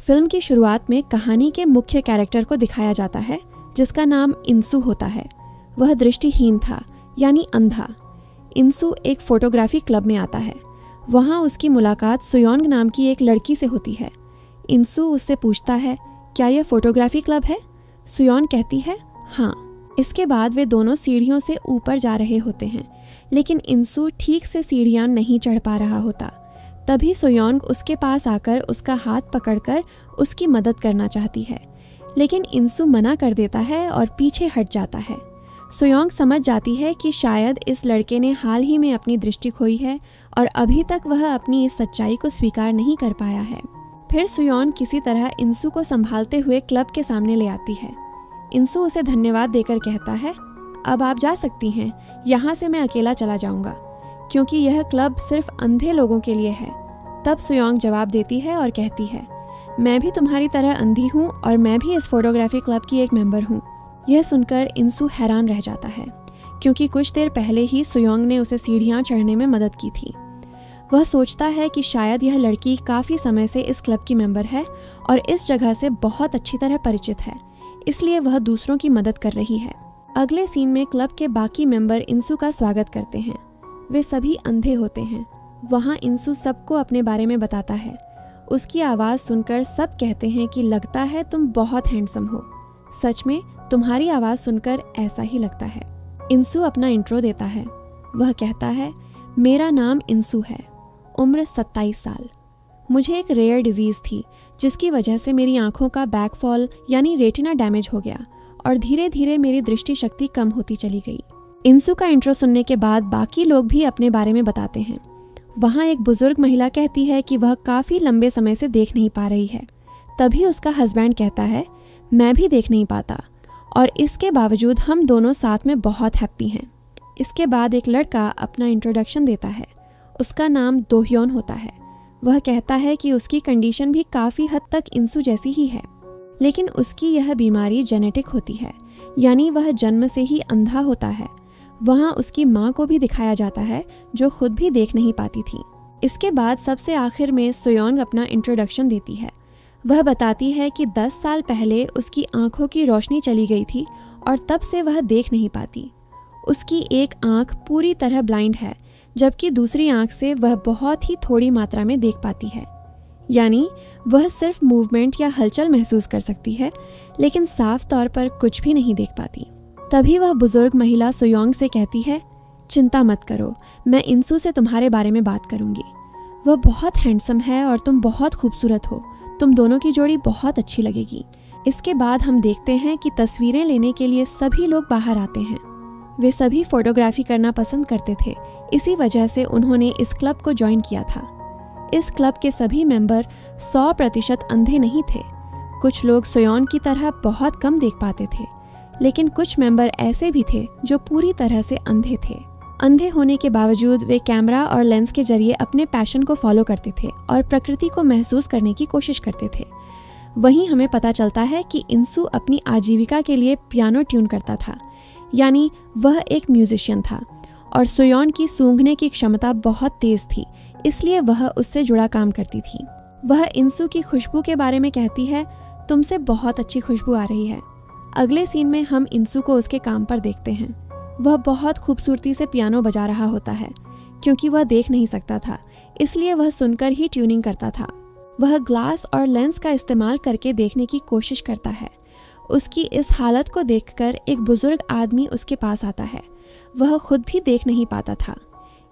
Film की शुरुआत में कहानी के मुख्य कैरेक्टर को दिखाया जाता है जिसका नाम इंसू होता है। वह दृष्टिहीन था यानी अंधा। इंसू एक फोटोग्राफी क्लब में आता है। वहाँ उसकी मुलाकात सुयोंग नाम की एक लड़की से होती है। इंसू उससे पूछता है, क्या यह फोटोग्राफी क्लब है? सुयोंग कहती है, हाँ। इसके बाद वे दोनों सीढ़ियों से ऊपर जा रहे होते हैं, लेकिन इंसू ठीक से सीढ़ियाँ नहीं चढ़ पा रहा होता। तभी सुयोंग उसके पास आकर उसका हाथ पकड़कर उसकी मदद करना चाहती है, लेकिन इंसू मना कर देता है और पीछे हट जाता है। सुयोंग समझ जाती है कि शायद इस लड़के ने हाल ही में अपनी दृष्टि खोई है और अभी तक वह अपनी इस सच्चाई को स्वीकार नहीं कर पाया है। फिर सुयोंग किसी तरह इंसू को संभालते हुए क्लब के सामने ले आती है। इंसू उसे धन्यवाद देकर कहता है, अब आप जा सकती हैं, यहाँ से मैं अकेला चला जाऊँगा क्योंकि यह क्लब सिर्फ अंधे लोगों के लिए है। तब सुयोंग जवाब देती है और कहती है, मैं भी तुम्हारी तरह अंधी हूँ और मैं भी इस फोटोग्राफी क्लब की एक मेंबर हूँ। यह सुनकर इंसू हैरान रह जाता है क्योंकि कुछ देर पहले ही सुयोंग ने उसे सीढ़ियाँ चढ़ने में मदद की थी। वह सोचता है कि शायद यह लड़की काफ़ी समय से इस क्लब की मेंबर है और इस जगह से बहुत अच्छी तरह परिचित है, इसलिए वह दूसरों की मदद कर रही है। अगले सीन में क्लब के बाकी मेंबर इंसू का स्वागत करते हैं। वे सभी अंधे होते हैं। वहाँ इंसू सबको अपने बारे में बताता है। उसकी आवाज़ सुनकर सब कहते हैं कि लगता है तुम बहुत हैंडसम हो। सच में तुम्हारी आवाज़ सुनकर ऐसा ही लगता है। इंसू अपना इंट्रो देता है। वह कहता है, मेरा नाम इंसू है, उम्र 27 साल। मुझे एक रेयर डिजीज़ थी जिसकी वजह से मेरी आंखों का बैकफॉल यानी रेटिना डैमेज हो गया और धीरे धीरे मेरी दृष्टि शक्ति कम होती चली गई। इंसू का इंट्रो सुनने के बाद बाकी लोग भी अपने बारे में बताते हैं। वहाँ एक बुजुर्ग महिला कहती है कि वह काफ़ी लंबे समय से देख नहीं पा रही है। तभी उसका हस्बैंड कहता है, मैं भी देख नहीं पाता और इसके बावजूद हम दोनों साथ में बहुत हैप्पी हैं। इसके बाद एक लड़का अपना इंट्रोडक्शन देता है। उसका नाम दोह्योन होता है। वह कहता है कि उसकी कंडीशन भी काफ़ी हद तक इंसू जैसी ही है, लेकिन उसकी यह बीमारी जेनेटिक होती है, यानी वह जन्म से ही अंधा होता है। वहाँ उसकी माँ को भी दिखाया जाता है जो खुद भी देख नहीं पाती थी। इसके बाद सबसे आखिर में सुयोंग अपना इंट्रोडक्शन देती है। वह बताती है कि 10 साल पहले उसकी आंखों की रोशनी चली गई थी और तब से वह देख नहीं पाती। उसकी एक आंख पूरी तरह ब्लाइंड है, जबकि दूसरी आंख से वह बहुत ही थोड़ी मात्रा में देख पाती है, यानी वह सिर्फ मूवमेंट या हलचल महसूस कर सकती है, लेकिन साफ तौर पर कुछ भी नहीं देख पाती। तभी वह बुजुर्ग महिला सुयोंग से कहती है, चिंता मत करो, मैं इंसू से तुम्हारे बारे में बात करूंगी। वह बहुत हैंडसम है और तुम बहुत खूबसूरत हो। तुम दोनों की जोड़ी बहुत अच्छी लगेगी। इसके बाद हम देखते हैं कि तस्वीरें लेने के लिए सभी लोग बाहर आते हैं। वे सभी फोटोग्राफी करना पसंद करते थे, इसी वजह से उन्होंने इस क्लब को ज्वाइन किया था। इस क्लब के सभी मेंबर 100% अंधे नहीं थे। कुछ लोग सुयोंग की तरह बहुत कम देख पाते थे, लेकिन कुछ मेंबर ऐसे भी थे जो पूरी तरह से अंधे थे। अंधे होने के बावजूद वे कैमरा और लेंस के जरिए अपने पैशन को फॉलो करते थे और प्रकृति को महसूस करने की कोशिश करते थे। वहीं हमें पता चलता है कि इंसू अपनी आजीविका के लिए पियानो ट्यून करता था, यानी वह एक म्यूजिशियन था, और सुयोंग की सूंघने की क्षमता बहुत तेज थी, इसलिए वह उससे जुड़ा काम करती थी। वह इंसू की खुशबू के बारे में कहती है, तुमसे बहुत अच्छी खुशबू आ रही है। अगले सीन में हम इंसू को उसके काम पर देखते हैं। वह बहुत खूबसूरती से पियानो बजा रहा होता है। क्योंकि वह देख नहीं सकता था, इसलिए वह सुनकर ही ट्यूनिंग करता था। वह ग्लास और लेंस का इस्तेमाल करके देखने की कोशिश करता है। उसकी इस हालत को देखकर एक बुजुर्ग आदमी उसके पास आता है। वह खुद भी देख नहीं पाता था।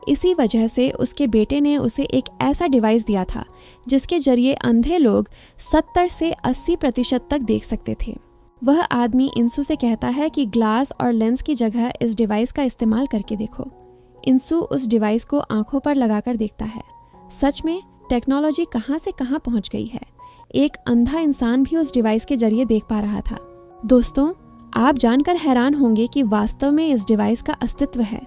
इसी वजह से उसके बेटे ने उसे एक ऐसा डिवाइस दिया था जिसके जरिए अंधे लोग 70 से 80% तक देख सकते थे। वह आदमी इंसू से कहता है कि ग्लास और लेंस की जगह इस डिवाइस का इस्तेमाल करके देखो। इंसू उस डिवाइस को आंखों पर लगाकर देखता है। सच में टेक्नोलॉजी कहाँ से कहाँ पहुँच गई है। एक अंधा इंसान भी उस डिवाइस के जरिए देख पा रहा था। दोस्तों, आप जानकर हैरान होंगे कि वास्तव में इस डिवाइस का अस्तित्व है।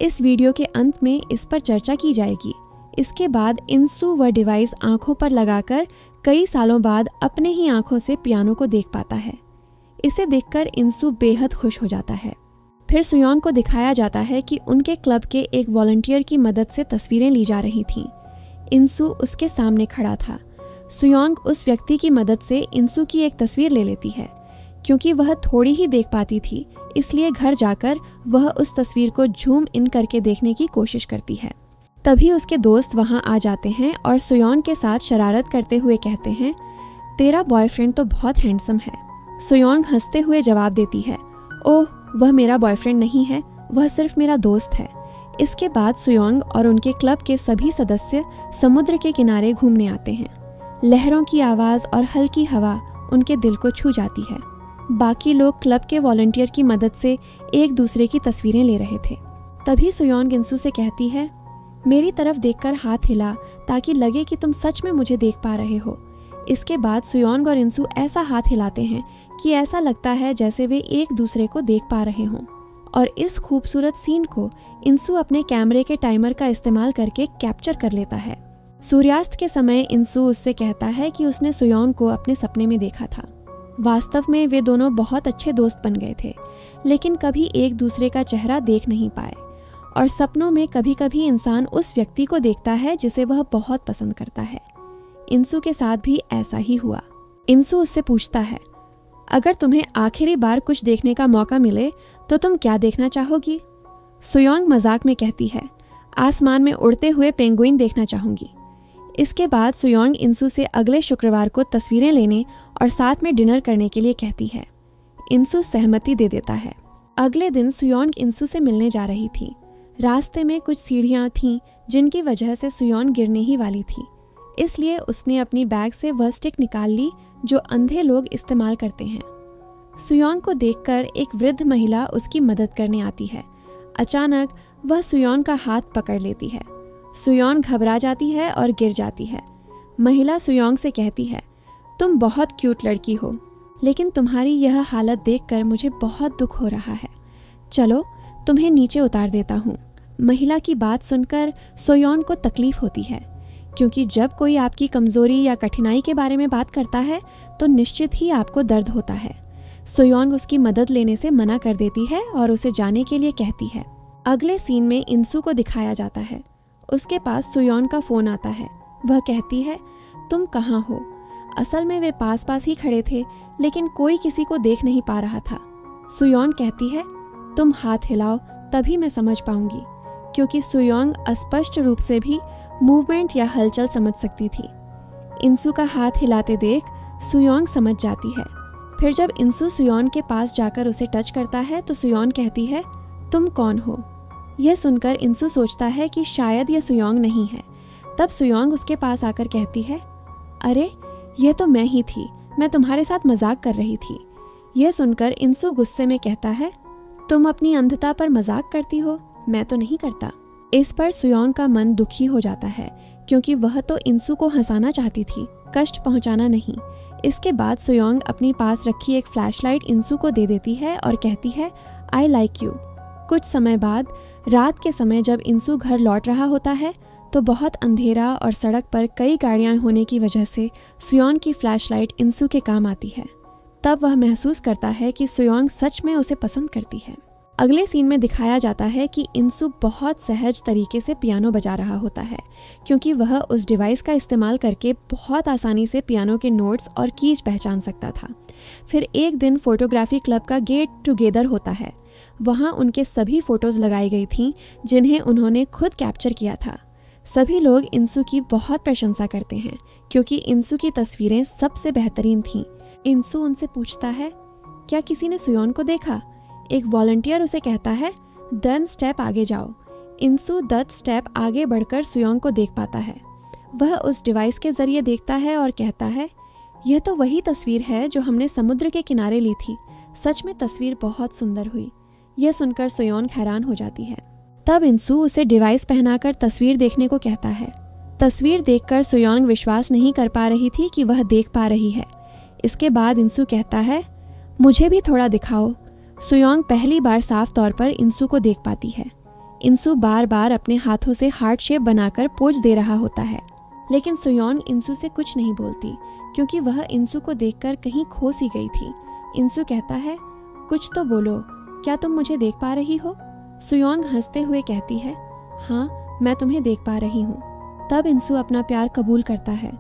इस वीडियो के अंत में इस पर चर्चा की जाएगी। इसके बाद इंसू वह डिवाइस आंखों पर लगाकर कई सालों बाद अपने ही आंखों से पियानो को देख पाता है। इसे देखकर इंसू बेहद खुश हो जाता है। फिर सुयोंग को दिखाया जाता है कि उनके क्लब के एक वॉलंटियर की मदद से तस्वीरें ली जा रही थीं। इंसू उसके सामने खड़ा था। सुयोंग उस व्यक्ति की मदद से इंसू की एक तस्वीर ले लेती है। क्योंकि वह थोड़ी ही देख पाती थी, इसलिए घर जाकर वह उस तस्वीर को जूम इन करके देखने की कोशिश करती है। तभी उसके दोस्त वहां आ जाते हैं और सुयोंग के साथ शरारत करते हुए कहते हैं, तेरा बॉयफ्रेंड तो बहुत हैंडसम है। सुयोंग हंसते हुए जवाब देती है, ओह, वह मेरा बॉयफ्रेंड नहीं है, वह सिर्फ मेरा दोस्त है। इसके बाद सुयोंग और उनके क्लब के सभी सदस्य समुद्र के किनारे घूमने आते हैं। लहरों की आवाज़ और हल्की हवा उनके दिल को छू जाती है। बाकी लोग क्लब के वॉलंटियर की मदद से एक दूसरे की तस्वीरें ले रहे थे। तभी सुयोंग इंसू से कहती है, मेरी तरफ देखकर हाथ हिला ताकि लगे कि तुम सच में मुझे देख पा रहे हो। इसके बाद सुयोंग और इंसू ऐसा हाथ हिलाते हैं कि ऐसा लगता है जैसे वे एक दूसरे को देख पा रहे हों। और इस खूबसूरत सीन को इंसू अपने कैमरे के टाइमर का इस्तेमाल करके कैप्चर कर लेता है। सूर्यास्त के समय इंसू उससे कहता है कि उसने सुयोंग को अपने सपने में देखा था। वास्तव में वे दोनों बहुत अच्छे दोस्त बन गए थे, लेकिन कभी एक दूसरे का चेहरा देख नहीं पाए। और सपनों में कभी कभी इंसान उस व्यक्ति को देखता है जिसे वह बहुत पसंद करता है। इंसू के साथ भी ऐसा ही हुआ। इंसू उससे पूछता है, अगर तुम्हें आखिरी बार कुछ देखने का मौका मिले तो तुम क्या देखना चाहोगी? सुयोंग मजाक में कहती है, आसमान में उड़ते हुए पेंगुइन देखना चाहूंगी। इसके बाद सुयोंग इंसू से अगले शुक्रवार को तस्वीरें लेने और साथ में डिनर करने के लिए कहती है। इंसू सहमति दे देता है। अगले दिन सुयोंग इंसू से मिलने जा रही थी। रास्ते में कुछ सीढ़ियां थीं जिनकी वजह से सुयोंग गिरने ही वाली थी, इसलिए उसने अपनी बैग से वह स्टिक निकाल ली जो अंधे लोग इस्तेमाल करते हैं। सुयोंग को देखकर एक वृद्ध महिला उसकी मदद करने आती है। अचानक वह सुयोंग का हाथ पकड़ लेती है। सुयोंग घबरा जाती है और गिर जाती है। महिला सुयोंग से कहती है, तुम बहुत क्यूट लड़की हो, लेकिन तुम्हारी यह हालत देखकर मुझे बहुत दुख हो रहा है। चलो तुम्हें नीचे उतार देता हूँ। महिला की बात सुनकर सुयोंग को तकलीफ होती है, क्योंकि जब कोई आपकी कमजोरी या कठिनाई के बारे में बात करता है तो निश्चित ही आपको दर्द होता है। सुयोंग उसकी मदद लेने से मना कर देती है और उसे जाने के लिए कहती है। अगले सीन में इंसू को दिखाया जाता है। उसके पास सुयोंग का फोन आता है। वह कहती है, तुम कहाँ हो? असल में वे पास पास ही खड़े थे, लेकिन कोई किसी को देख नहीं पा रहा था। सुयोंग कहती है, तुम हाथ हिलाओ तभी मैं समझ पाऊंगी, क्योंकि सुयोंग अस्पष्ट रूप से भी मूवमेंट या हलचल समझ सकती थी। इंसू का हाथ हिलाते देख सुयोंग समझ जाती है। फिर जब इंसू सुयोंग के पास जाकर उसे टच करता है तो सुयोंग कहती है, तुम कौन हो? यह सुनकर इंसू सोचता है कि शायद यह सुयोंग नहीं है। तब सुयोंग उसके पास आकर कहती है, अरे यह तो मैं ही थी, मैं तुम्हारे साथ मजाक कर रही थी। यह सुनकर इंसू गुस्से में कहता है, तुम अपनी अंधता पर मजाक करती हो, मैं तो नहीं करता। इस पर सुयोंग का मन दुखी हो जाता है, क्योंकि वह तो इंसू को हंसाना चाहती थी, कष्ट पहुंचाना नहीं। इसके बाद सुयोंग अपनी पास रखी एक फ्लैशलाइट इंसू को दे देती है और कहती है, आई लाइक यू। कुछ समय बाद रात के समय जब इंसू घर लौट रहा होता है तो बहुत अंधेरा और सड़क पर कई गाड़ियां होने की वजह से सुयोंग की फ्लैशलाइट इंसू के काम आती है। तब वह महसूस करता है कि सुयोंग सच में उसे पसंद करती है। अगले सीन में दिखाया जाता है कि इंसू बहुत सहज तरीके से पियानो बजा रहा होता है, क्योंकि वह उस डिवाइस का इस्तेमाल करके बहुत आसानी से पियानो के नोट्स और कीज पहचान सकता था। फिर एक दिन फोटोग्राफी क्लब का गेट टुगेदर होता है। वहाँ उनके सभी फोटोज लगाई गई थीं जिन्हें उन्होंने खुद कैप्चर किया था। सभी लोग इंसू की बहुत प्रशंसा करते हैं, क्योंकि इंसू की तस्वीरें सबसे बेहतरीन थीं। इंसू उनसे पूछता है, क्या किसी ने सुयोंग को देखा? एक वॉलंटियर उसे कहता है, 10 स्टेप आगे जाओ। इंसू 10 स्टेप आगे बढ़कर सुयोंग को देख पाता है। वह उस डिवाइस के जरिए देखता है और कहता है, यह तो वही तस्वीर है जो हमने समुद्र के किनारे ली थी। सच में तस्वीर बहुत सुंदर हुई। यह सुनकर सुयोंग हैरान हो जाती है। तब इंसू उसे डिवाइस पहनाकर तस्वीर देखने को कहता है। तस्वीर देखकर सुयोंग विश्वास नहीं कर पा रही थी कि वह देख पा रही है। इसके बाद इंसू कहता है, मुझे भी थोड़ा दिखाओ। सुयोंग पहली बार साफ तौर पर इंसू को देख पाती है। इंसू बार बार अपने हाथों से हार्ट शेप बनाकर पोज दे रहा होता है, लेकिन सुयोंग इंसू से कुछ नहीं बोलती, क्योंकि वह इंसू को देखकर कहीं खो सी गई थी। इंसू कहता है, कुछ तो बोलो, क्या तुम मुझे देख पा रही हो? सुयोंग हंसते हुए कहती है, हाँ, मैं तुम्हें देख पा रही हूँ। तब इंसू अपना प्यार कबूल करता है।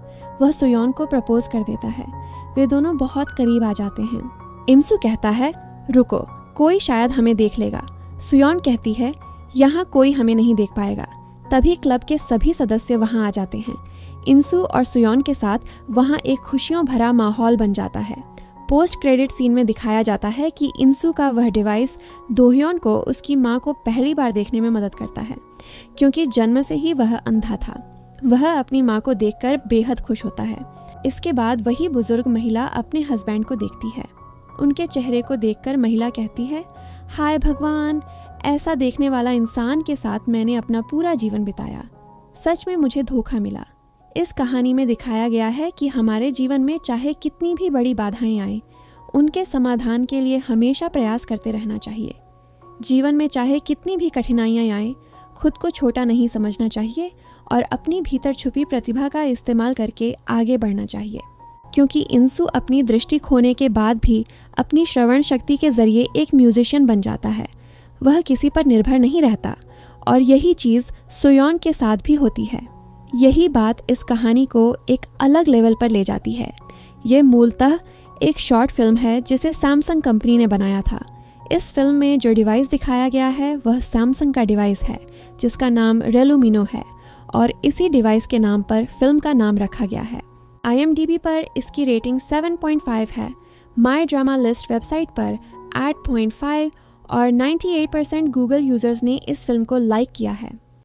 वह सुयोन को प्रपोज कर देता है। वे दोनों बहुत करीब आ जाते हैं। इंसू कहता है, रुको, कोई शायद हमें देख लेगा। सुयोन कहती है, यहाँ कोई हमें नहीं देख पाएगा। तभी क्लब के सभी सदस्य वहाँ आ जाते हैं। इंसू और सुयोन के साथ वहाँ एक खुशियों भरा माहौल बन जाता है। पोस्ट क्रेडिट सीन में दिखाया जाता है कि इंसू का वह डिवाइस दोहयोन को उसकी माँ को पहली बार देखने में मदद करता है, क्योंकि जन्म से ही वह अंधा था। वह अपनी माँ को देखकर बेहद खुश होता है। इसके बाद वही बुजुर्ग महिला अपने हस्बैंड को देखती है। उनके चेहरे को देखकर महिला कहती है, हाय भगवान, ऐसा देखने वाला इंसान के साथ मैंने अपना पूरा जीवन बिताया। सच में मुझे धोखा मिला। इस कहानी में दिखाया गया है कि हमारे जीवन में चाहे कितनी भी बड़ी बाधाएं आएं, उनके समाधान के लिए हमेशा प्रयास करते रहना चाहिए। जीवन में चाहे कितनी भी कठिनाइयां आएं, खुद को छोटा नहीं समझना चाहिए और अपनी भीतर छुपी प्रतिभा का इस्तेमाल करके आगे बढ़ना चाहिए। क्योंकि इंसू अपनी दृष्टि खोने के बाद भी अपनी श्रवण शक्ति के जरिए एक म्यूजिशियन बन जाता है। वह किसी पर निर्भर नहीं रहता और यही चीज़ सुयोन के साथ भी होती है। यही बात इस कहानी को एक अलग लेवल पर ले जाती है। ये मूलतः एक शॉर्ट फिल्म है जिसे सैमसंग कंपनी ने बनाया था। इस फिल्म में जो डिवाइस दिखाया गया है वह सैमसंग का डिवाइस है, जिसका नाम रेलुमिनो है और इसी डिवाइस के नाम पर फिल्म का नाम रखा गया है। IMDb पर इसकी रेटिंग 7.5 है। माई ड्रामा लिस्ट वेबसाइट पर 8.5 और 98% गूगल यूजर्स ने इस फिल्म को लाइक किया है।